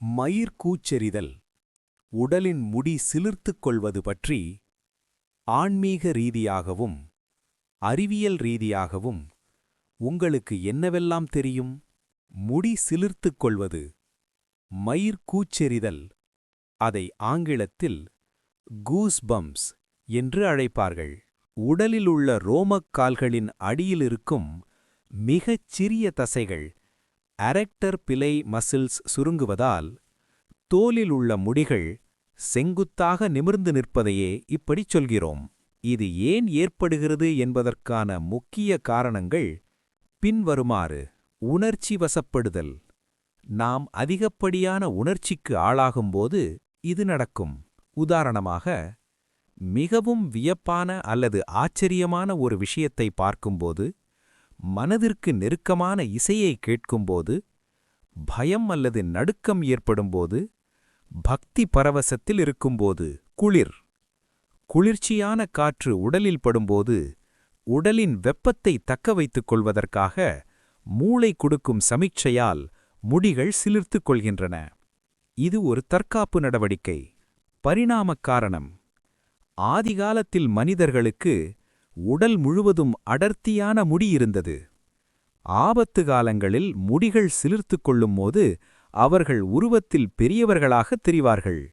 மயிர்கூச்செறிதல், உடலின் முடி சிலிர்த்துக் கொள்வது பற்றி ஆன்மீக ரீதியாகவும் அறிவியல் ரீதியாகவும் உங்களுக்கு என்னவெல்லாம் தெரியும்? முடி சிலிர்த்துக் கொள்வது, மயிர்கூச்செறிதல், அதை ஆங்கிலத்தில் கூஸ்பம்ப்ஸ் என்று அழைப்பார்கள். உடலிலுள்ள ரோமக் கால்களின் அடியிலிருக்கும் மிகச் சிறிய தசைகள் அரக்டர் பிலை மசில்ஸ் சுருங்குவதால் தோலில் உள்ள முடிகள் செங்குத்தாக நிமிர்ந்து நிற்பதையே இப்படிச் சொல்கிறோம். இது ஏன் ஏற்படுகிறது என்பதற்கான முக்கிய காரணங்கள் பின்வருமாறு. உணர்ச்சி வசப்படுதல். நாம் அதிகப்படியான உணர்ச்சிக்கு ஆளாகும்போது இது நடக்கும். உதாரணமாக, மிகவும் வியப்பான அல்லது ஆச்சரியமான ஒரு விஷயத்தை பார்க்கும்போது, மனதிற்கு நெருக்கமான இசையை கேட்கும்போது, பயம் அல்லது நடுக்கம் ஏற்படும்போது, பக்தி பரவசத்தில் இருக்கும்போது, குளிர்ச்சியான காற்று உடலில் படும்போது, உடலின் வெப்பத்தை தக்க வைத்துக் கொள்வதற்காக மூளை கொடுக்கும் சமிக்ஞையால் முடிகள் சிலிர்த்துக் கொள்கின்றன. இது ஒரு தற்காப்பு நடவடிக்கை. பரிணாமக் காரணம். ஆதிகாலத்தில் மனிதர்களுக்கு உடல் முழுவதும் அடர்த்தியான முடி இருந்தது. ஆபத்து காலங்களில் முடிகள் சிலிர்த்துக் கொள்ளும்போது அவர்கள் உருவத்தில் பெரியவர்களாகத் தெரிவார்கள்.